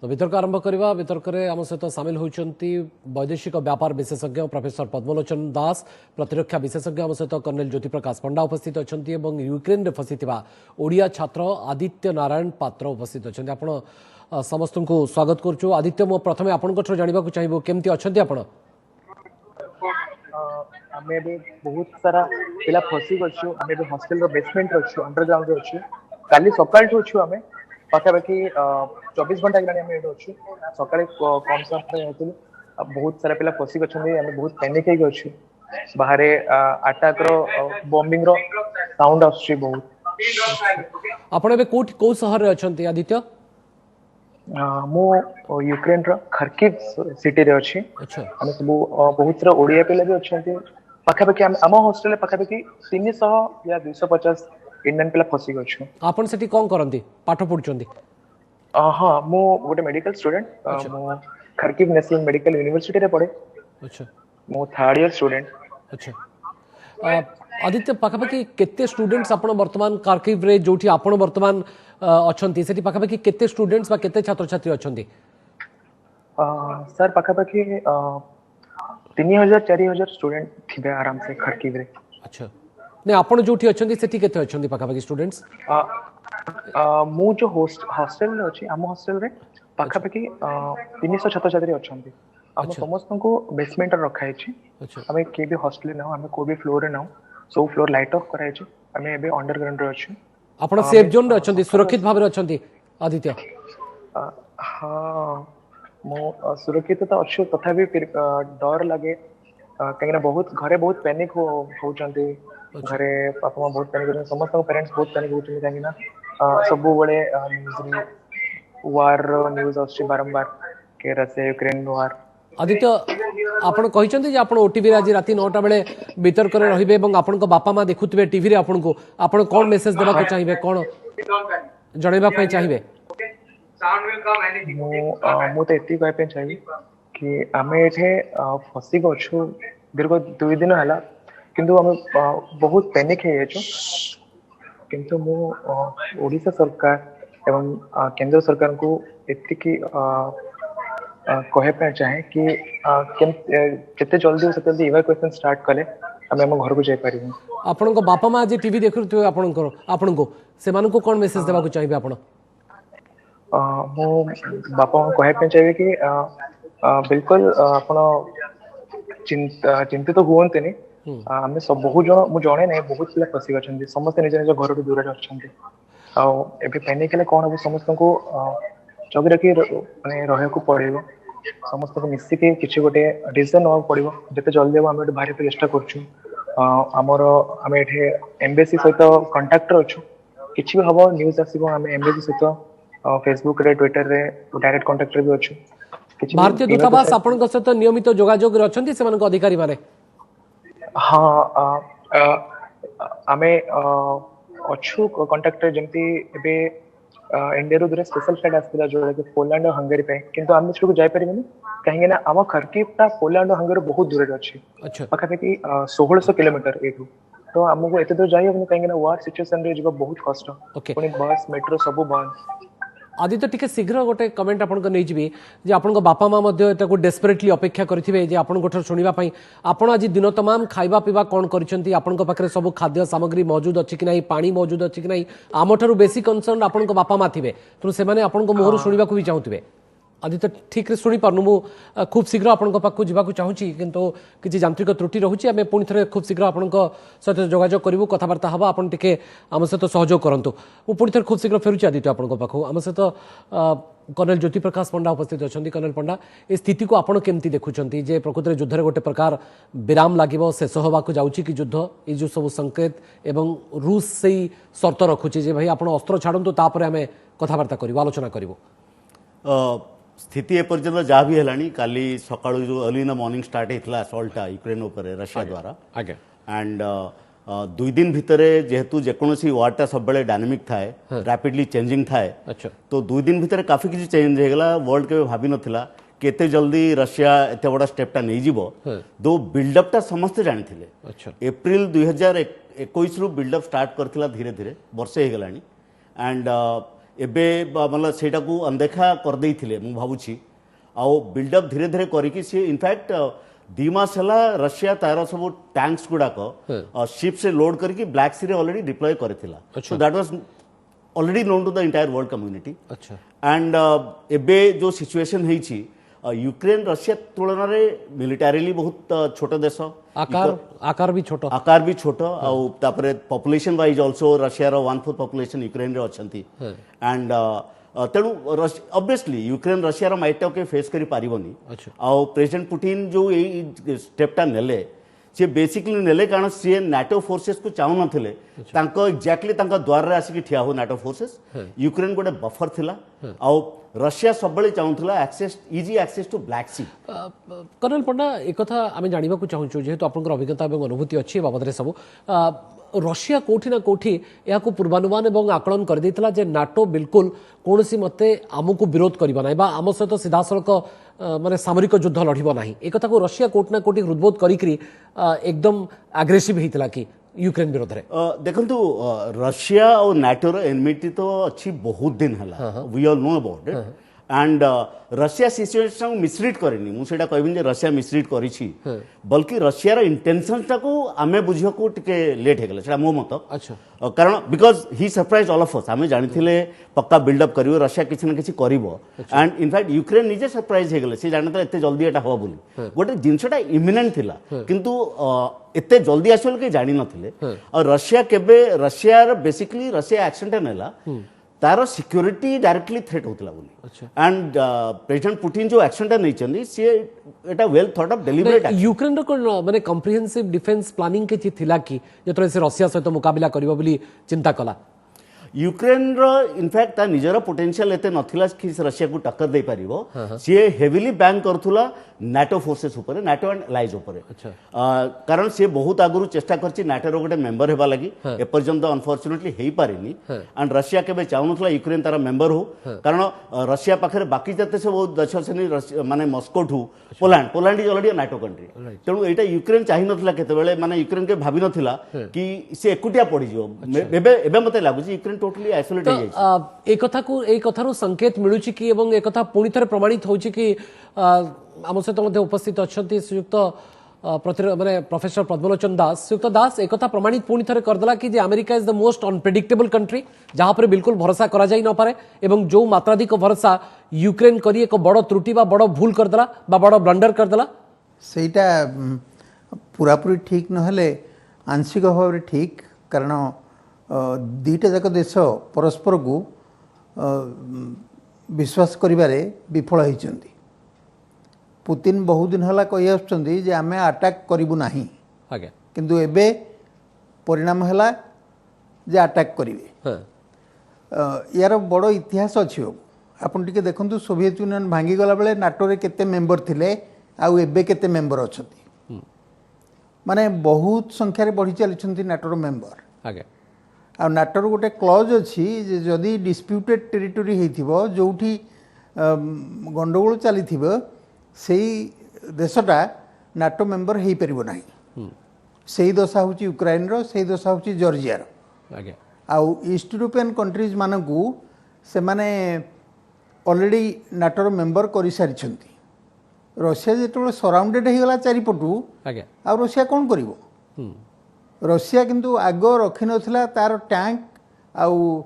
तो वितर्क आरंभ करवा वितर्क आम सहित सामिल होती वैदेशिक व्यापार विशेषज्ञ प्रोफेसर पद्मलोचन दास प्रतिरक्षा विशेषज्ञ आम सहित कर्नेल ज्योति प्रकाश पंडा उपस्थित अच्छा यूक्रेन फसी ओडिया छात्र आदित्य नारायण पात्र उपस्थित अच्छा आप समस्त को स्वागत करुँ। आदित्य मो प्रथम आपण जानवा चाहिए केमती अच्छा आपण आमे भी बहुत सारा पिला फसी गछु आमे भी हॉस्टल रो बेसमेंट रो छु अंडरग्राउंड रो छु काली सकाळ ठो छु आमे पाखापाखि 24 घंटा गलानी आमे एडो छु सकाळे कम साथ रे हेतु बहुत सारा पिला फसी गछन आमे बहुत पैनिक हे गछु बाहरे अटैक रो बॉम्बिंग रो साउंड आछी बहुत आपण एबे को शहर रे अछंती आदित्य मो यूक्रेन रो खर्किव सिटी रे अछि अच्छा हम सब बहुत सारा ओडिया पिला भी अछंती पाखापाखि आम हॉस्टल पाखापाखि 300 या 250 इंडियन पिला फसी गछु आपण सेठी कोन करंती पाठ पढुचंती हां मो गोटे मेडिकल स्टूडेंट मो खर्किव नेशनल मेडिकल यूनिवर्सिटी रे पढे अच्छा मो थर्ड ईयर स्टूडेंट अच्छा आदित्य पाखापाखि केते स्टूडेंट्स आपण वर्तमान खार्किव रे जोठी आपण वर्तमान अछंती सेठी पाखापाखि केते स्टूडेंट्स बा केते छात्र छात्री अछंती सर पाखापाखि 3000 4000 स्टूडेंट थिबे आराम से खर्किव रे अच्छा ने आपण जोठी अछंती सेठी केते अछंती पाखापाखि स्टूडेंट्स मु जो हॉस्टल रे अछि आम हॉस्टल रे पाखापाखि 300 छात्र छात्री अछंती हम समस्त को बेसमेंट रे रखा अछि हमें के भी हॉस्टल ना हमें को भी फ्लोर रे ना सो फ्लोर लाइट ऑफ करा अछि हमें एबे अंडरग्राउंड रे अछि आपण सेफ जोन रे अछंती सुरक्षित भाव रे अछंती आदित्य हां मो सुरक्षित तो अच्छो तथापि डर लगे कहीं बहुत घरे बहुत पैनिक होचंती घरे पापा मां बहुत पैनिक होचंती समस्त पेरेंट्स बहुत पैनिक होचंती कहीं ना सब बड़े न्यूज वार न्यूज आछि बारंबार के रशिया यूक्रेन वार आदित्य आपण कहिसंती जे आपण ओटीवी आज राति 9टा बेले वितर्क रे रहिबे एवं आपण को बापा मां देखुतबे टीवी रे आपण को आपण कोन मेसेज देबा को चाहिबे कोन जणेबा पय चाहिबे मु तो एती कह पे चाहिए कि आमे एठे फसी गछु दीर्घ 2 दिन हला किंतु हम बहुत पैनिक है छ किंतु मु ओडिशा सरकार एवं केंद्र सरकार को एती की कहे पे चाहे कि केते जल्दी से जल्दी इवैक्यूएशन स्टार्ट कले हम घर को जाय परिबो आपण को बापा मां जे टीवी देखुथुवे आपण को से मानु को कोन मेसेज देबा को चाहिबे आपण मो बापा कहे पे चाहिए कि बिल्कुल आपण चिंतित हुवंतनी आमे सब बहुत जन मु जणे नै बहुत पिला फसी गछन्ती समस्त निज निज घर दूर रे अछन्ती आ एबे पैनिक ले कोन हो समस्त को जग रखी माने रहय को पड़िबो समस्त को मिसी के किछि गोटे डिसीजन न पड़िबो जते जल्दी हम एटे बाहर पे चेष्टा करछु हमर हम एठे एम्बेसी सहित कांटेक्ट रे अछु किछि भी हबो न्यूज़ आसीबो हम एम्बेसी सहित फेसबुक रे ट्विटर रे डायरेक्ट कांटेक्ट रे भी अछु भारतीय दूतावास आपण को सहित नियमित जोगाजोग रे अछंती से मन को अधिकारी माने हां आमे अछु कांटेक्ट रे जेंती एबे इंडिया रो दूर स्पेशल फ्लाइट आस्तिला जो कि पोलैंड और हंगरी पे किंतु हम इसको जाय परिबनी कहीं ना आम खर्किव ता पोलैंड और हंगरी बहुत दूर रे अछि अच्छा पाखापाखि 1600 किलोमीटर एठू तो हमको एते दूर जाय हम कहीं ना वार सिचुएशन रे जीवा बहुत कष्ट पुनी बस मेट्रो सब बंद आदित्य टिके शीघ्र गोटे कमेंट आपण को नै जिबी जे आपण को बापा मां मध्ये एटा को डेस्परेटली अपेक्षा करिथिबे जे आपण गोठर सुनिबा पई आपण आज दिन तमाम खाइबा पीबा कोन करिसंती आपण को पाखरे सब खाद्य सामग्री मौजूद अछि कि नै पानी मौजूद अछि कि नै आमठारु बेसी कंसर्न आपण को बापा मां थिबे तो से माने आपण को मोहर सुनिबा को भी चाहउथिबे आदित्य ठीक रे सुनी पारनु मु खूब शीघ्र आपण को पाखु जिबा को चाहूची किंतु किछि यांत्रिक त्रुटि रहुची आमे पुनी थरे खूब शीघ्र आपण को सहित जोगाजोग करिवु कथावार्ता हबा आपण टिके आम सहित सहयोग करंतु मु पुनी थरे खूब शीघ्र फेरुची आदित्य आपण को पाखु आम सहित कर्नल ज्योति प्रकाश पंडा उपस्थित अछंती कर्नल पंडा ए स्थिति को आपण केमती देखुचंती जे प्रकृति रे युद्ध रे गोटे प्रकार विराम लागिवो शेष होबा को जाउची कि युद्ध ए जो सब संकेत एवं रूस सेही शर्त रखुची जे भाई आपण अस्त्र छाडंतु तापरे आमे कथावार्ता करिवु आलोचना करिवु स्थिति एपर्यंत जहाँ भी है काली सका जो early in the morning start होता असल्टा यूक्रेन उपर रशिया द्वारा एंड 2 दिन भितर जेहेतु जेकोसी वार्टा सब डायनामिक थाए रैपिडली चेंजिंग थाए तो 2 दिन भितर काफी किसी चेंज होगला वर्ल्ड के भाभी नथिला केते जल्दी रशिया एते बड़ा स्टेपटा नहीं जीवो दो बिल्डअपटा समस्त जानी थिले एप्रिल 2021 रु बिल्डअप स्टार्ट करथिला धीरे धीरे वर्षे हो गलानी एंड एबे मतलब सेटा को अनदेखा कर देइथिले मु भाबुछि आउ बिल्डअप धीरे धीरे करिकि सी इनफैक्ट 2 मास हला रशिया तार सब टैंक्स गुडाक शिप से लोड करके ब्लैक सी रे ऑलरेडी डिप्लॉय करथिला so that was already known to the entire world community and एबे जो सिचुएशन हेछि यूक्रेन रशिया तुलन में मिलिटारीली बहुत छोट देश आकार भी छोट आउ तापरे पॉपुलेशन वाइज आल्सो रशिया रो 1/4 पॉपुलेशन यूक्रेन रे अछंती एंड तेणु ऑब्वियसली यूक्रेन रशिया रो माइट के फेस करि पारिबोनी आउ प्रेसिडेंट पुतिन जो ए स्टेपटा नेले सी बेसिकली नेले कारण सी नाटो फोर्सेस को चाहू नथिले तांको एक्जेक्टली तांका द्वार रे आसिक ठिया हो नाटो फोर्सेस यूक्रेन गोटे बफर थिला आउ रशिया सब चाहूला access easy access to Black Sea colonel Panda एक कथा आम जानवा चाहूँ जेहेतु आपंकर अभिज्ञता और अनुभूति अच्छी बाबद सब रशिया कोठी ना कोठी या पूर्वानुमान और आकलन कर देइतला जे नाटो बिल्कुल कौन सी मते आमको विरोध करबा नाही बा आम सहित सीधासलख माने सामरिक युद्ध लड़ब ना एक कथा को रशिया कोठी ना कोठी हृदबोध करी एकदम एग्रेसिव होता कि यूक्रेन विरोध रे देखंतु रशिया और नाटो रो एनमिटी तो अच्छी बहुत दिन हला we all know about it and Russia situation को मिसरीड करेनी मु सेटा कहबिन जे रशिया मिसरीड करिछि बल्कि रशिया रो इंटेंशन टा को आमे बुझियो को टिके लेट हे गेला सेटा मो मत अच्छा कारण because he surprise all of us आमे जानिथिले पक्का बिल्डअप करिवो रशिया किछि न किछि करिवो एंड इनफैक्ट यूक्रेन निजे सरप्राइज हे गेले से जानत एते जल्दी एटा हो बोली गोटे जिंसटा इमिनेंट थिला किंतु एते जल्दी आसल के जानि नथिले और रशिया केबे रशिया बेसिकली रशिया एक्शन टा नेला तार सिक्योरिटी डायरेक्टली थ्रेट होतला बोली एंड प्रेसिडेंट पुतिन जो एक्शन टा नहीं सी एटा well thought of deliberate Ukraine रो माने कॉम्प्रिहेंसिव डिफेंस प्लानिंग के थिला कि जतरे से रशिया सहित मुकाबला करिवो बोली चिंता कला यूक्रेन रो इनफैक्ट ता निजर पोटेंशियल एते नथिला कि रशिया को टक्कर दे परिबो सी हेवीली बैंक करथुला नाटो फोर्सेस ऊपर नाटो एंड लाइज ऊपर कारण सी बहुत आगुरु चेष्टा करछि नाटो रो गोटे मेंबर हेबा लागि ए पर्यंत अनफॉर्चूनेटली हेई पारिनी एंड रशिया केबे चाहनुथला यूक्रेन तारा मेंबर हो कारण रशिया पाखरे बाकी जते से बहुत देश से माने मॉस्को ठू Poland is already NATO country तेणु एटा यूक्रेन चाहि नथला केतेबेले माने यूक्रेन के भाबी नथला कि से एकुटिया पड़ी जो एबे मते लागुछि यूक्रेन टोटली आइसोलेट हो जाय एक कथा को एक कथारो संकेत मिलुछि कि एवं एक कथा पुणी थरे प्रमाणित होछि कि आम सहित मध्य उपस्थित अच्छा श्रीयुक्त माने प्रोफेसर पद्मलोचन दास श्रीयुक्त दास एक कथा प्रमाणित पुणी थरे करदेला कि America is the most unpredictable country जहाँ पर बिल्कुल भरोसा करा जाई न पारे एवं जो मात्राधिक भरोसा यूक्रेन करी एक बड़ त्रुटि बा बड़ भूल करदेला बा बड़ ब्लंडर करदेला सेटा पूरापूरी ठीक नहले आंशिक भाव ठीक कारण दीटा जाक देश परस्पर को विश्वास करिबारे विफल होइचंती पुतिन बहुत दिन हला कहि आछंती जे आमे अटैक करिबु नाही आगे किंतु एबे परिणाम हला जे अटैक करिवे यार बड़ इतिहास अछि आपन टिके देखंतु सोवियत यूनियन भांगी गला बेले नाटो रे केते मेंबर थिले आउ एबे केते मेंबर अछंती माने बहुत संख्या रे बढ़ी चलिछंती नाटो रो मेंबर आगे आ नाटोर गोटे क्लज अच्छी जदि डिस्प्यूटेड टेरिटोरी होइथिबो जोठी गंडगोल चली से देशटा नाटो मेंबर हो पारिबो नाही से दशा हूँ यूक्रेन रो से दशा हूँ जॉर्जिया रो आउ ईस्ट यूरोपियन कंट्रीज मानकू से माने ऑलरेडी नाटोर मेंबर कर सारी रशिया जो सराउंडेड हो गला चारिपटू आ रशिया कौन करिवो रशिया किंतु आग रखी नथिला तार टैंक आउ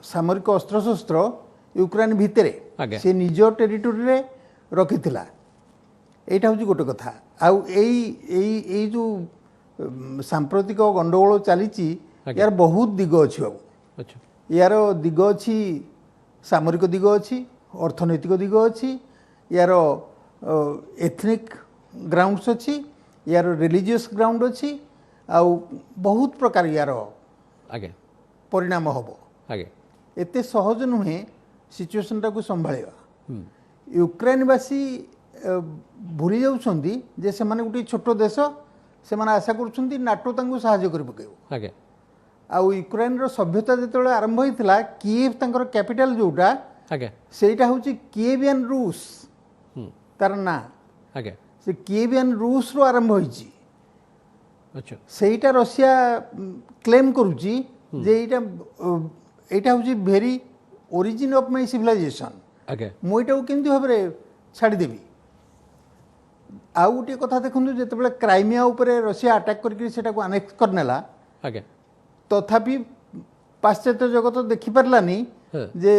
सामरिक अस्त्रशस्त्र यूक्रेन भितरे से निज टेरिटोरी रे रखिथिला एटा हूँ गोटे कथा आउ एई जो सांप्रतिक गंडगोल चली यार बहुत दिग अच्छी बाबू यार दिग अच्छी सामरिक दिग अच्छी अर्थनैतिक दिग अच्छी यार एथनिक ग्राउंड्स अच्छी यार रिलीजियस ग्राउंड अच्छी आउ बहुत प्रकार यार आगे परिणाम हम आगे एते सहज नुहे सिचुएशन टाको संभाळिबा यूक्रेनवासी भूली जाउछंती जे से माने गुटी छोट देश से माने आशा करूछंती नाटो तांको सहायता करि पकेबो आगे आउ यूक्रेन रो सभ्यता जेतले आरंभ होइतिला कीव तांकर कैपिटल जोटा आगे सेटा होची कीवियन रूस तार ना आगे से कीवियन रूस रो आरंभ होइची अच्छा सेटा रशिया क्लेम करूची जे एटा हूँ भेरी ओरिजिन ऑफ माय सिविलाइजेशन आगे मुझे केमती भाव में छाड़देवी आउ गोटे कथा देखो जो क्राइमिया उपरे रशिया अटैक करके आनेक्स करनेला आगे तथापि पाश्चात्य जगत देखिपारानी हाँ। जे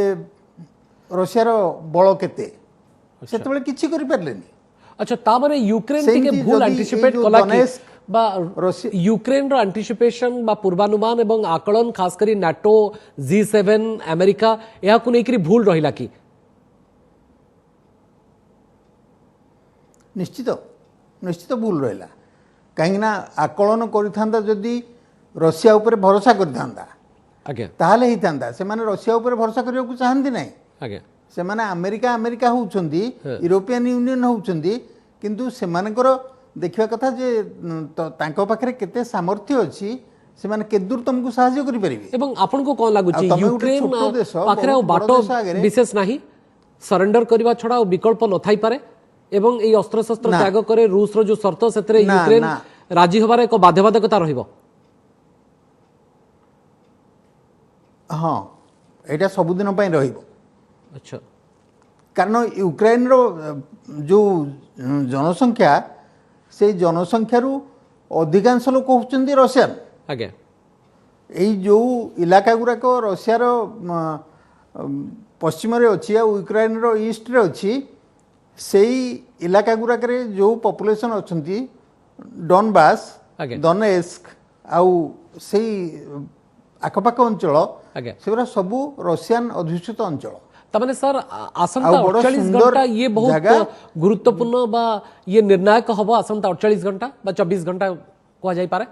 रशियार बल केते सेतबेले किछि करि पारलेनी अच्छा ता माने यूक्रेन सेमती टिके भूल जदि एंटिसिपेट ए जो कला कि डोनेस्क बा रशिया- यूक्रेन रो एंटिसिपेशन बा पूर्वानुमान एवं आकलन खास करी नाटो G7 अमेरिका या को नेकरी भूल रहिला कि निश्चित निश्चित भूल रहा कहीं आकलन करिथांदा जदि रशिया उपरे भरोसा करिथांदा आगे ताहले हितांदा से माने रशिया उपरे भरोसा करिया को चाहंदी नाही आगे से माने अमेरिका अमेरिका होउछंदी यूरोपियन यूनियन होउछंदी किंतु सेमानकर देखिबा कथा जे तांको पाखरे केते सामर्थ्य अछि से माने के दूर तुमको सहायता करि परिबे एवं आपन को कोन लागुची आ तमे यूक्रेन गोटे छोटो देश, पाखरे बहुत बड़ बाटो देश आगरे- विशेष नाही सरेंडर करबा छडा और विकल्प न थाई पारे एवं एई अस्त्र शस्त्र ना। त्याग करे रूस रो जो शर्त सेतरे ना, यूक्रेन ना। राजी होबार एक बाध्यबाधकता रहिबो हाँ एटा सबुदिन पई रहिबो अच्छा कारण यूक्रेन रो जो जनसंख्या से जनसंख्यारू अधिकांश लोक होउछंदी रशियन आगे एई जो इलाका गुराक रशियार पश्चिम रे अछि आ यूक्रेन रो ईस्ट रे अछि सेई इलाका गुराक रे जो पॉपुलेशन अछंती डॉनबास आगे। डोनेस्क आउ सेई आखपाख अंचल आगे। सेगुरा सबु रशियन अधिष्ठित अंचल तमाने सर आसंता आउ बड़ 48 सुंदर घंटा ये बहुत जगह। गुरुत्वपूर्ण बा ये निर्णायक हबो आसंता 48 घंटा बा 24 घंटा को जाई पारे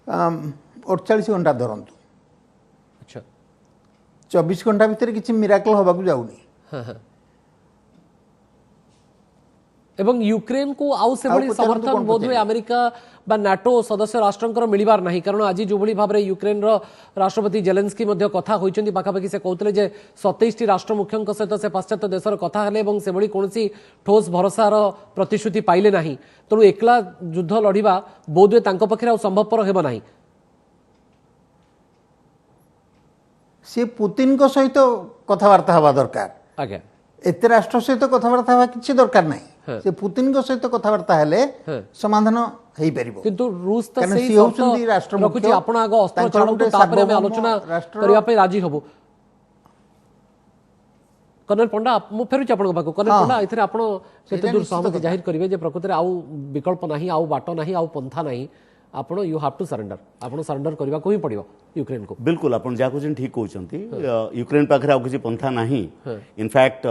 48 घंटा धरंतु अच्छा 24 घंटा भितर किसी मिराकल हबाकू जाउनी हाँ हाँ एवं यूक्रेन को आउ से आउ बड़ी पचारंतु समर्थन कोन बोधवे पचारे? अमेरिका बा नाटो सदस्य राष्ट्रंकर मिलिबार नाही कारण आज जो भली भाबरे यूक्रेन रो राष्ट्रपति जेलेंस्की मध्य कथा होइचंदी पाखापाखि से कहतले जे 27 टी राष्ट्र मुख्यंक सहित से पाश्चात्य देशर कथा हले एवं से बड़ी कोनसी ठोस भरोसार प्रतिश्रुति पाइले नाही तणु एकला युद्ध लढिबा बोधवे तांको पखरे आ संभवपर हेबो नाही सी पुतिन को सहित कथबार्ता हवा दरकार आगे एते राष्ट्र सहित कथबार्ता हवा किछि दरकार नाही हाँ। से पुतिन को सहित कथबार्ता हेले हाँ। समाधान हेई परिबो किंतु रूस त कारण सेही सिए होउछंदी राष्ट्र रखुची मुख्य, आपण आगो अस्त्र तांकर छाडू गुटे तापरे हम सार्वभौम आलोचना राष्ट्रर- करिया पे राजी हबो कर्नल पंडा मु फेरुची आपण पाको कर्नल हाँ। पंडा एथिरे आपण केते ସେଇଟା दूर ନିଶ୍ଚିତ सहमति କଥା। जाहिर करिवे जे प्रकृति आउ विकल्प नाही आउ बाटो नाही आउ पंथा नाही आपण यू हैव टू सरेंडर आपण सरेंडर करबा को ही पड़िबो यूक्रेन को बिल्कुल आपण जहाँ कुछ ठीक कहते यूक्रेन पाखे आउ किसी पंथा नहीं इनफैक्ट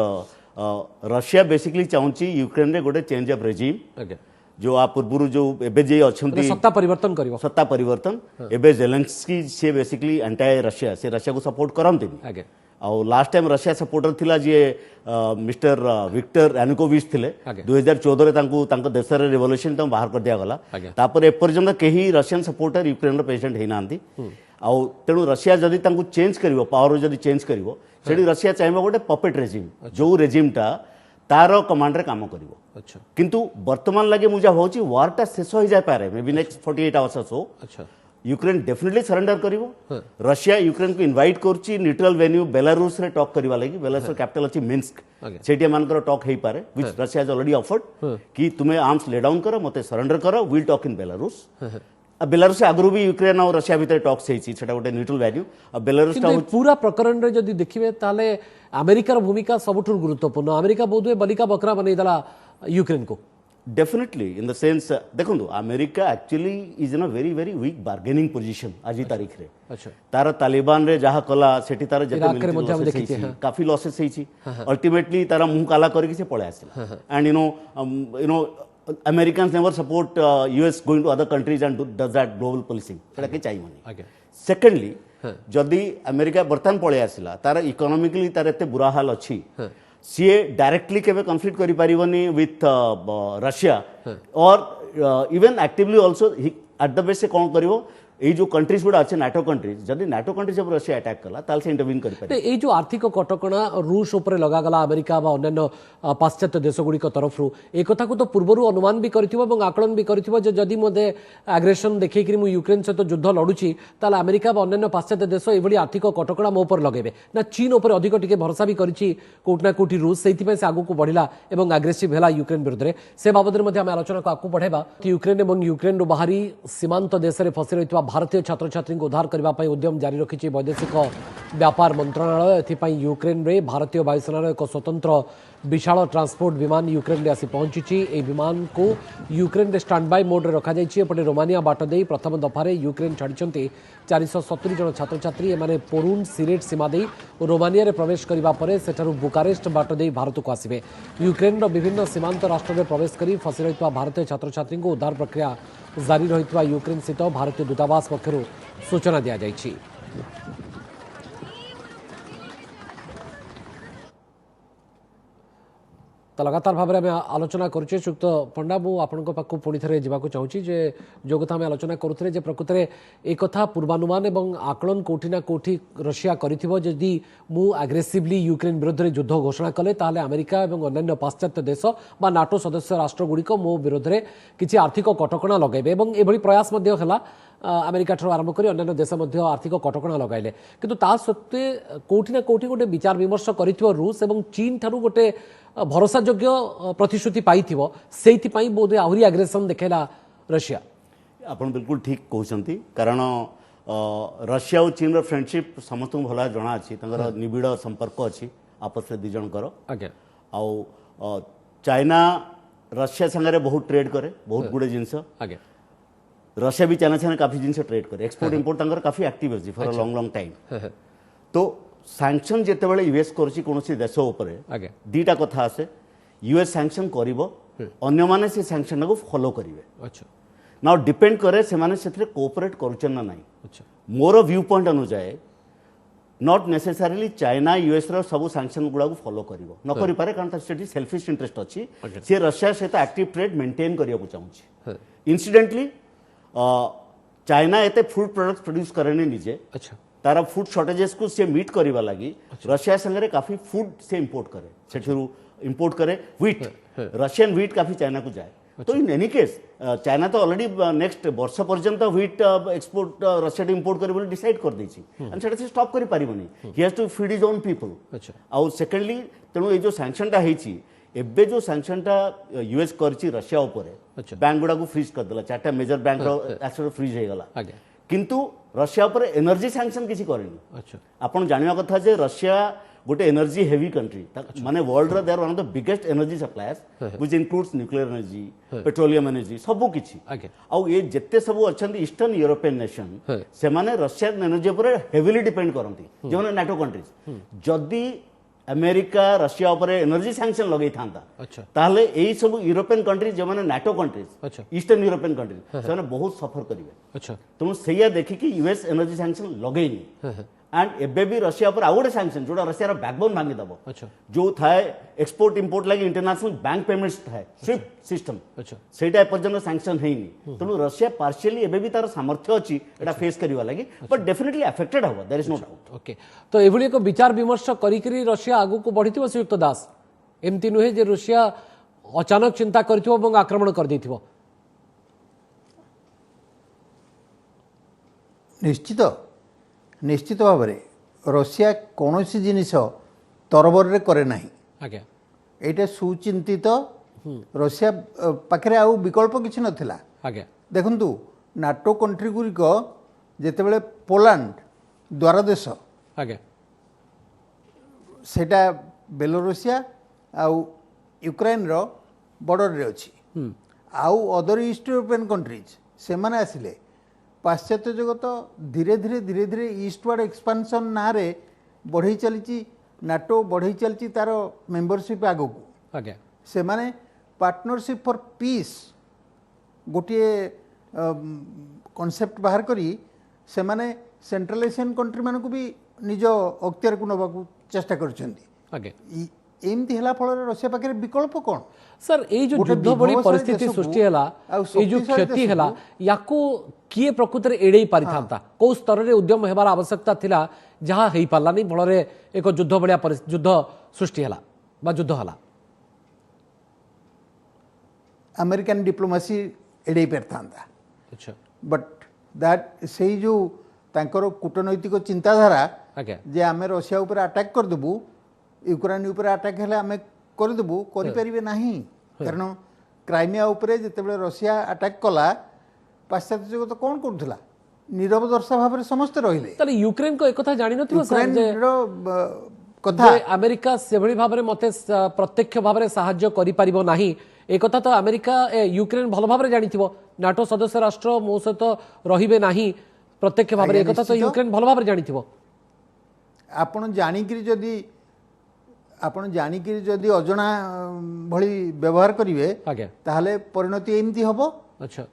रशिया बेसिकली चाहूँगी यूक्रेन रे गोटे चेंज ऑफ रेजिम आगे जो आ पूर्व जो एबे जे अछंती सत्ता परिवर्तन करिवो सत्ता परिवर्तन एबे जेलेंस्की से बेसिकली एंटी रशिया से रशिया को सपोर्ट करते आगे और लास्ट टाइम रशिया सपोर्टर थिला जे मिस्टर विक्टर यानुकोविच थिले आगे। 2014 रे तांको देश रे रिवोल्यूशन तो बाहर कर दिया गला आगे। तापर एपर्यंत केही रशियन सपोर्टर यूक्रेन रो प्रेसिडेंट हेई नांती आ तेणु रशिया जदि तांको चेंज करिवो पावर जदि चेंज करिवो सेडी रशिया चाहेबो गोटे पपेट रेजिम जो रेजिमटा तार कमांड रे काम करिवो अच्छा किंतु वर्तमान लगे मुझे होची वारटा शेष हो जाय पारे may be next 48 hours so अच्छा यूक्रेन डेफिनेटली सरेंडर करिवो रशिया यूक्रेन को इनवाइट करची न्यूट्रल वेन्यू बेलारूस रे टॉक करबा लागि बेलारूस रो कैपिटल अछि मिन्स्क आगे। सेटिया मानकर टॉक हेई पारे which Russia has already offered कि तुमे आर्म्स ले डाउन करो मते सरेंडर करो will talk in Belarus Belarus से आगरू भी यूक्रेन और रशिया भीतर टॉक्स हेची सेटा गोटे न्यूट्रल वैल्यू आ बेलारूस किंतु ए पूरा प्रकरण रे जदि देखिबे ताले अमेरिकार भूमिका सबुठुर गुरुत्वपूर्ण अमेरिका बोधवे बलिका बकरा बनै दला यूक्रेन को डेफिनेटली इन द सेंस देखो America actually is in a very very weak bargaining position आज तारीख रे अच्छा तार तालिबान रे जहा कला सेठी तार जते इराक रे military मध्य हम losses देखिछे, हेछि, हाँ। काफी लॉसेस हेछि अल्टीमेटली तार मुंह काला करके से पळे आसिला and you know Americans never support US going to other countries and does that global policing सेटा के चाहिए आगे सेकेंडली जदि अमेरिका बर्तमान पळे आसिला तार इकोनॉमिकली तार एते बुरा हाल अछि सीए डायरेक्टली केबे कन्फ्लिक्ट करि परिबनी विथ रशिया और even actively also at the base से कोन करिवो এই जो कंट्रीज गुड़ा अच्छे नाटो कंट्रीज जदि नाटो कंट्रीज जब रशिया अटैक कला ताल से इंटरवीन कर पारे এই যে আর্থিক কটকণা রুশ উপরে লগাগলা আমেরিকা বা অন্যান্য পাশ্চাত্য দেশগুড়িক তরফরু এই কথাকে তো পূর্বরু অনুমান বি করিথিব এবং আকলন বি করিথিব যে যদি মধ্যে আগ্রেসন দেখাইকি মু ইউক্রেন সহিত যুদ্ধ লড়ুছি তাহলে আমেরিকা বা অন্যান্য পাশ্চাত্য দেশ এইভাবে আর্থিক কটকণা মো উপরে লগাইবে না চীন উপরে অধিক টিকে ভরসা বি করেছি কোটি না কোটি রুষ সেইপাই সে আগুক বড়িলা এবং আগ্রেসিভ হেলা ইউক্রেন বিরুদ্ধে সে বাবদরে মধ্যে আমি আলোচনাকে আগুক বঢ়াইবা ইউক্রেন এবং ইউক্রেনরু বাহারি সীমান্ত দেশে ফসি রহিଥିବା ଭାରତୀୟ ଛାତ୍ରଛାତ୍ରୀଙ୍କୁ ଉଦ୍ଧାର କରିବା ପାଇଁ ଉଦ୍ୟମ ଜାରି ରଖିଛି ବୈଦେଶିକ ବ୍ୟାପାର ମନ୍ତ୍ରଣାଳୟ ଏଥିପାଇଁ ୟୁକ୍ରେନରେ ଭାରତୀୟ ବାୟୁସେନାର ଏକ ସ୍ୱତନ୍ତ୍ର ବିଶାଳ ଟ୍ରାନ୍ସପୋର୍ଟ ବିମାନ ୟୁକ୍ରେନରେ ଆସି ପହଞ୍ଚିଛି ଏହି ବିମାନକୁ ୟୁକ୍ରେନରେ ଷ୍ଟାଣ୍ଡ ବାଇ ମୋଡରେ ରଖାଯାଇଛି ଏପଟେ ରୋମାନିଆ ବାଟ ଦେଇ ପ୍ରଥମ ଦଫାରେ ୟୁକ୍ରେନ ଛାଡ଼ିଛନ୍ତି 470 ଜଣ ଛାତ୍ରଛାତ୍ରୀ ଏମାନେ ପୋରୁନ ସିରେଟ୍ ସୀମା ଦେଇ ରୋମାନିଆରେ ପ୍ରବେଶ କରିବା ପରେ ସେଠାରୁ ବୁକାରେଷ୍ଟ ବାଟ ଦେଇ ଭାରତକୁ ଆସିବେ ୟୁକ୍ରେନର ବିଭିନ୍ନ ସୀମାନ୍ତ ରାଷ୍ଟ୍ରରେ ପ୍ରବେଶ କରି ଫସି ରହିଥିବା ଭାରତୀୟ ଛାତ୍ରଛାତ୍ରୀଙ୍କୁ ଉଦ୍ଧାର ପ୍ରକ୍ରିୟା ଜାରି ରହିଥିବା ୟୁକ୍ରେନ ସ୍ଥିତ ଭାରତୀୟ ଦୂତାବାସ ପକ୍ଷରୁ ସୂଚନା ଦିଆଯାଇଛି ତ ଲଗାତାର ଭାବରେ ଆମେ ଆଲୋଚନା କରୁଛେ ଯୁକ୍ତ ପଣ୍ଡା ମୁଁ ଆପଣଙ୍କ ପାଖକୁ ପୁଣି ଥରେ ଯିବାକୁ ଚାହୁଁଛି ଯେ ଯେଉଁ କଥା ଆମେ ଆଲୋଚନା କରୁଥିଲେ ଯେ ପ୍ରକୃତରେ ଏ କଥା ପୂର୍ବାନୁମାନ ଏବଂ ଆକଳନ କୋଉଠି ନା କୋଉଠି ରଷିଆ କରିଥିବ ଯଦି ମୁଁ ଆଗ୍ରେସିଭଲି ୟୁକ୍ରେନ ବିରୁଦ୍ଧରେ ଯୁଦ୍ଧ ଘୋଷଣା କଲେ ତାହେଲେ ଆମେରିକା ଏବଂ ଅନ୍ୟାନ୍ୟ ପାଶ୍ଚାତ୍ୟ ଦେଶ ବା ନାଟୋ ସଦସ୍ୟ ରାଷ୍ଟ୍ରଗୁଡ଼ିକ ମୋ ବିରୋଧରେ କିଛି ଆର୍ଥିକ କଟକଣା ଲଗାଇବେ ଏବଂ ଏଭଳି ପ୍ରୟାସ ମଧ୍ୟ ହେଲା ଆମେରିକା ଠାରୁ ଆରମ୍ଭ କରି ଅନ୍ୟାନ୍ୟ ଦେଶ ମଧ୍ୟ ଆର୍ଥିକ କଟକଣା ଲଗାଇଲେ କିନ୍ତୁ ତା ସତ୍ତ୍ୱେ କୋଉଠି ନା କୋଉଠି ଗୋଟେ ବିଚାର ବିମର୍ଶ କରିଥିବ ରୁଷ ଏବଂ ଚୀନ ଠାରୁ ଗୋଟେ ଭରସାଯୋଗ୍ୟ ପ୍ରତିଶ୍ରୁତି ପାଇଥିବ ସେଇଥିପାଇଁ ବୋଧେ ଆହୁରି ଆଗ୍ରେସନ୍ ଦେଖେଇଲା ରଷିଆ ଆପଣ ବିଲକୁଲ ଠିକ୍ କହୁଛନ୍ତି କାରଣ ରଷିଆ ଆଉ ଚୀନର ଫ୍ରେଣ୍ଡସିପ୍ ସମସ୍ତଙ୍କୁ ଭଲ ଜଣା ଅଛି ତାଙ୍କର ନିବିଡ଼ ସମ୍ପର୍କ ଅଛି ଆପସରେ ଦୁଇ ଜଣଙ୍କର ଆଜ୍ଞା ଆଉ ଚାଇନା ରଷିଆ ସାଙ୍ଗରେ ବହୁତ ଟ୍ରେଡ୍ କରେ ବହୁତ ଗୁଡ଼େ ଜିନିଷ ଆଜ୍ଞା रशिया भी चाइना साथ काफी जिनसे ट्रेड करे एक्सपोर्ट इंपोर्ट तंगर काफी एक्टिव अछि for a long long time तो सैंक्शन जेते बेले यूएस करछि कोनोसी देश ऊपर आगे दीटा कथा आसे यूएस सैंक्शन करिवो अन्य माने से सैंक्शन को फॉलो करिवे अच्छा नाउ डिपेंड करे से माने सेथरे कोऑपरेट करूछन ना नाही अच्छा मोर व्यू पॉइंट अनुसार नॉट नेसेसरीली चाइना यूएस रो सब सैंक्शन गुडा को फॉलो करिवो न करि पारे कारण सेठी सेल्फिश इंटरेस्ट अछि से रशिया सहित एक्टिव ट्रेड मेंटेन करिया को चाहूछि इंसिडेंटली चाइना एते फूड प्रोडक्ट्स प्रोड्यूस करेनी निजे अच्छा तारा फूड शॉर्टेजेस को से मीट करबा लागि रशिया संगे काफी फूड से इंपोर्ट करे सेठरू इंपोर्ट करे व्हीट रशियन व्हीट काफी चाइना को जाए तो इन एनी केस चाइना तो ऑलरेडी नेक्स्ट वर्ष पर्यंत व्हीट एक्सपोर्ट रशिया इंपोर्ट करे बोली डिसाइड कर देछि एंड सेटा से स्टॉप करि पारिबनी he has to feed his own people अच्छा आउ सेकेंडली तेणु ये जो सैंक्शन टा हेछि एबे जो सैंक्शन टा यूएस करछि रशिया ऊपर अच्छा बैंक गुडा को फ्रीज कर देला चारटा मेजर बैंक रो एसेट फ्रीज हे गला आगे किंतु रशिया ऊपर एनर्जी सैंक्शन किछि करनी अच्छा आपण जानिया कथा जे रशिया गोटे एनर्जी हेवी कंट्री माने वर्ल्ड रो they are one of the biggest energy suppliers which includes nuclear energy petroleum energy सब किछि आगे आउ ये जत्ते सब अछंती ईस्टर्न यूरोपियन नेशन से माने रशियन एनर्जी ऊपर हेवीली डिपेंड करंती जे माने नाटो कंट्रीज जदी अमेरिका रशिया ऊपर एनर्जी सैंक्शन लगे था अच्छा ताहले एई सब यूरोपियन कंट्रीज जे माने नाटो कंट्रीज अच्छा ईस्टर्न यूरोपियन कंट्रीज से माने बहुत सफर करिवे अच्छा तुम सैया देखि कि यूएस एनर्जी सैंक्शन लगेनी एंड एबे भी रशिया पर आउ गोटे सैंक्शन जोड़ा रशिया रो बैकबोन भांगी दबो अच्छा जो थाए एक्सपोर्ट इंपोर्ट लागि इंटरनेशनल बैंक पेमेंट्स थाए स्विफ्ट सिस्टम अच्छा सेटा एपर्यंत सैंक्शन हेनी तेणु रशिया पार्शियली एबे भी तार सामर्थ्य अछि एटा फेस करिवा लागि बट डेफिनेटली अफेक्टेड हबो there is no doubt okay तो एभली एक विचार विमर्श करी रशिया आगु को बढ़िथिबो संयुक्त दास एमती नुहे जे रशिया अचानक चिंता करथिबो এবং आक्रमण कर देथिबो निश्चित निश्चित भाव में रशिया कौन सी जिनिस तरबर करे ना आज्ञा ये सुचिंतित रशिया पाखे आउ विकल्प किसी नथिला आज्ञा देखंतु नाटो कंट्री गुरिक जेतेबेले पोलैंड द्वार देश आज्ञा सेटा बेलोरुसिया आउ यूक्रेन रो बॉर्डर रे अछि आउ अदर ईस्ट यूरोपियन कंट्रीज से माने आसिले पाश्चात्य जगत धीरे धीरे धीरे धीरे ईस्टवार्ड एक्सपांशन ना रे बढ़ई चली नाटो बढ़ई चली तार मेंबरशिप आगो को आज्ञा से माने पार्टनरशिप फॉर पीस गोटे कॉन्सेप्ट बाहर करी से माने सेंट्रल एशियन कंट्री मान को भी निज अख्तियार को नबा चेष्टा करछंती आज्ञा एमती हला फल रशिया पाखे विकल्प कौन सर ये जो गोटे युद्ध भली विध्वंसकारी परिस्थिति देशकू सृष्टि है आउ ये जो शक्तिशाली क्षति है देशकू याकू किए प्रकृत में एड़े पारि था कौ स्तर में उद्यम होबार आवश्यकता थिला जहाँ हो पारानी फल एक युद्ध भाया युद्ध सृष्टि है युद्ध है अमेरिकन डिप्लोमेसी एड़े पारि था अच्छा बट दैट से जो तांकर कूटनैतिक चिंताधारा आज्ञा जे आमे रशिया ऊपर अटैक कर देबू यूक्रेन ऊपर अटैक हेले आमे कर देबू करि परिबे नाही कारण क्राइमिया ऊपर जेतेबेले रशिया अटैक कला पाश्चात्य जगत कौन करूथला नीरव दर्शा भाव में समस्त रहिले ताले यूक्रेन को एक कथा जानि नथिबो सर यूक्रेन जे कथा जे अमेरिका सेभଳି भाବରେ मते प्रत्यक्ष भाବରେ साहाय्य करि परिबो नाही ए कथा तो अमेरिका यूक्रेन भल भाବରେ जानिथिबो नाटो सदस्य राष्ट्र मो सहित रहिबे नाही प्रत्यक्ष भाବରେ ए कथा तो यूक्रेन भल भाବରେ जानिथिबो आपण जानिकी जदि अजना भली व्यवहार करिवे आज्ञा ताहले परिणति एमती हबो अच्छा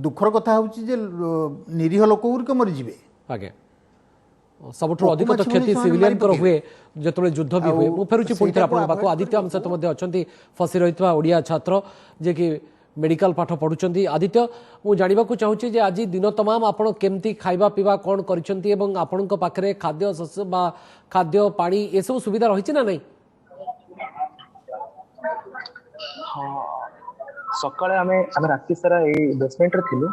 दुखर कथा होची जे निरीह लोक गुरिक मरि जिवे आज्ञा सबुठु अधिक तो क्षति सिविलियन कर हुए जेतबेले युद्ध भी हुए मु फेरुची पुणी थे आपन पाको आदित्य हम सहित मध्ये अछंती फसी रहितवा ओडिया छात्र जे कि मेडिकल पाठ पढुचंती आदित्य मु जानिबा को चाहूची जे आज दिन तमाम आपण केमती खाइबा पीवा कोन करिसंती एवं आपनक पाखरे खाद्य शस्य बा खाद्य पानी ए सब सुविधा रहिछि ना नहीं सकाळे आमे राति सारा ए बेसमेंट रे थिलु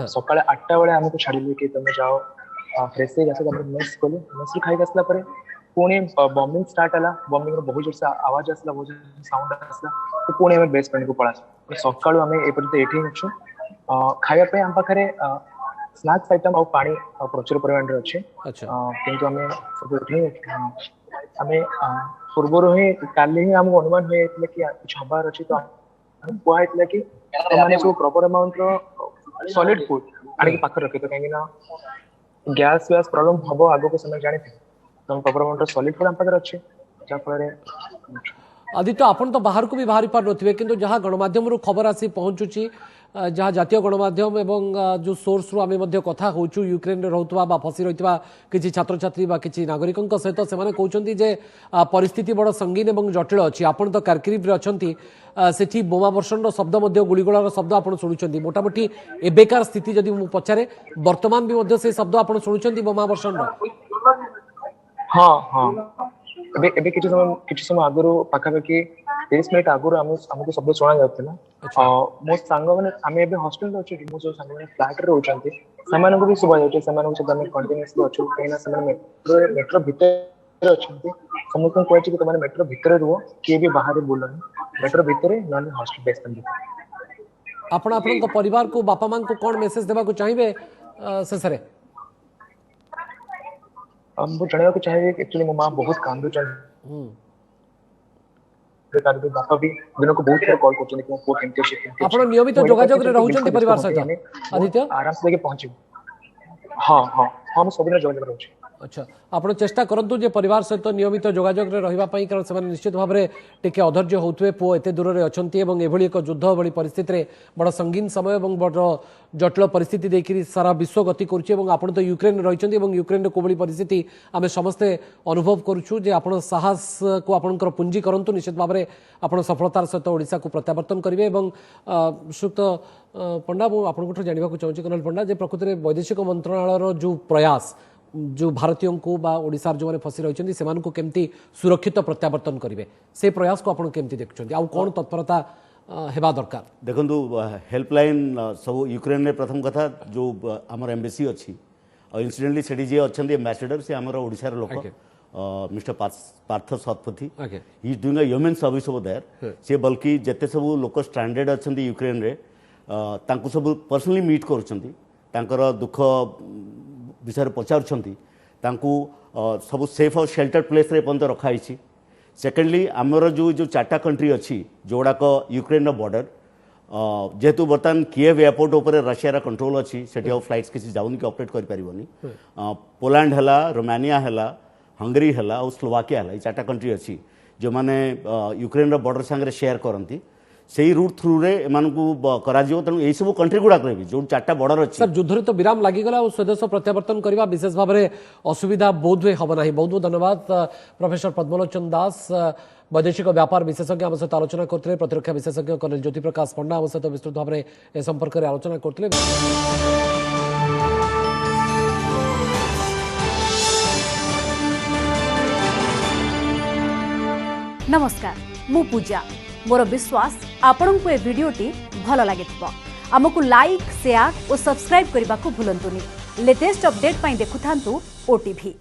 सकाळे 8टा बेले हमको छाडिले कि तुम जाओ फ्रेश हो जासे हम मेस खोले मेस खाई आसला परे पुणे बॉम्बिंग स्टार्ट हला बॉम्बिंग रो बहुत जोर से आवाज आसला बहुत जोर साउंड आसला तो पुणे में बेसमेंट को पळा सकाळु हमें एपरते एठी अछु खाया पे हम पाखरे स्नैक्स आइटम और पानी प्रचुर परिमाण रे अछि अच्छा किंतु हमें सब एठी हमें पूर्व ही काली ही हमको अनुमान हुए कि कुछ हबार अछि तो हम कहले कि माने सब प्रॉपर अमाउंट रो सॉलिड फूड आनी पाखर रखे तो कहीं ना गैस वैस प्रॉब्लम हबो आगो को समय जानि थे तो प्रॉपर अमाउंट सॉलिड फूड हम पाखर अछि जा फळे आदित्य आपण तो बाहर को भी बाहरी पार नथिबे किंतु जहां गणमाध्यम रु खबर आसी पहुंचुची जहां जातीय गणमाध्यम एवं जो सोर्स रु आमे मध्य कथा होचु यूक्रेन रे रहउतबा बा फसी रहितबा किछि छात्र छात्री बा किछि नागरिकंक सहित से माने कहउचंती जे परिस्थिति बड़ संगीन एवं जटिल अछि आपण तो कारकिव रे अछंती सेठी बोमा वर्षण रो शब्द मध्य गुलीगोळार शब्द आपण सुनुचंती मोटामोटी एबेकार स्थिति जदि मु पचारे वर्तमान भी मध्य से शब्द आपण सुनुचंती बोमा वर्षण रो हां हां एबे किछि समय आगरो पाखापाखि 30 मिनिट आगरो हमको शब्द सुना जाउतला मो सांग माने आमे एबे हॉस्टल अछि मो जो सांग माने फ्लैट रे होचंती समान को भी सुबह जाउते समान को हम कंटीन्यूअसली अछु केना समान मेट्रो भीतर अछंती समस्त को कहछि कि तुम मेट्रो भीतर रुओ के भी बाहर बुलनी मेट्रो भीतर न हॉस्टल बेस कर आपण आपन परिवार को बापा मां को कोन मेसेज देबा को चाहिबे सेसरे हम जणवा को चाहिए कि एक्चुअली मो मां बहुत कांदु चल कारण बापा भी दिन को बहुत कॉल करछन कि को केमते शिफ्ट आपण नियमित जोगाजोग रे रहउचंती परिवार सहित आदित्य आराम से लेके पहुंची हां हां हम सब दिन जोगाजोग रहउछ अच्छा आपण चेष्टा करंतु जे परिवार सहित नियमित जोगाजोग रे रहिबा पई कारण से निश्चित भाव में टिके अधैर्य होतुए पो एते दूर रे अछंती एवं एभली एक युद्ध भली परिस्थिति रे बड़ संगीन समय एवं बड़ जटिल परिस्थिति देखि सारा विश्व गति करूछि एवं आपण तो यूक्रेन रहिचंती एवं यूक्रेन रे कोबली परिस्थिति आमे समस्त अनुभव करूछु जे आपण साहस को आपणकर पुंजी करंतु निश्चित भाव में आपण सफलतार सहित ओडिसा को प्रत्यावर्तन करिवे एवं सुक्त पंडा मु आपन जानिबा को चाहूछि कर्नल पंडा जे प्रकृति रे वैदेशिक मंत्रालय जो प्रयास जो भारतीयों को बा ओडिसार जो माने फसी रहिचंती सेमान को केमती सुरक्षित प्रत्यावर्तन करिवे से प्रयास को आपण केमती देखुचंती आ कोन तत्परता हेबा दरकार देखंतु हेल्पलाइन सब यूक्रेन रे प्रथम कथा जो हमर एम्बेसी अछि इंसिडेंटली सेडी जे अछंती एम्बेसडर से हमर ओडिसा रे लोक mister Partha Satpathy he is doing a human service over there से बल्कि जते सब लोक स्ट्रैंडेड अछंती यूक्रेन रे तांको सब पर्सनली मीट करूछंती तांकर दुख विषय पचारुछंती तांको सब सेफ और शेल्टर प्लेस रे पंत रखा आइछि सेकेंडली आमर जो जो चार्टा कंट्री अच्छी जोड़ाक यूक्रेन बॉर्डर जेहेतु बर्तमान किएव एयरपोर्ट उपर रशिया कंट्रोल अच्छी से फ्लाइट्स किसी जाऊनी कि ऑपरेट करें पोलैंड है रोमानिया है हंगरी है और स्लोवाकिया है चार्टा कंट्री अच्छी जो मैंने यूक्रेन बॉर्डर सांगे शेयर करती सेही रूट थ्रू रे एमानकू कराजियो तेणु एई सब कंट्री गुड़ाक भी जो 4टा बॉर्डर अच्छी सर युद्धरे तो विराम लागिगला और स्वदेश प्रत्यावर्तन करने विशेष भाव में असुविधा बोध हुए हम ना। बहुत बहुत धन्यवाद प्रोफेसर पद्मलोचन दास वैदेशिक व्यापार विशेषज्ञ आम सहित आलोचना करते प्रतिरक्षा विशेषज्ञ कर्नल ज्योति प्रकाश पंडा आम सहित विस्तृत भाव में ए संपर्क में आलोचना करते। नमस्कार मु पूजा मोर विश्वास आपण को ए वीडियोटी भल लगे आमको लाइक शेयर और सब्सक्राइब करने को भूलंतुनि। लेटेस्ट अपडेट पाई देखुथांतु ओटीवी।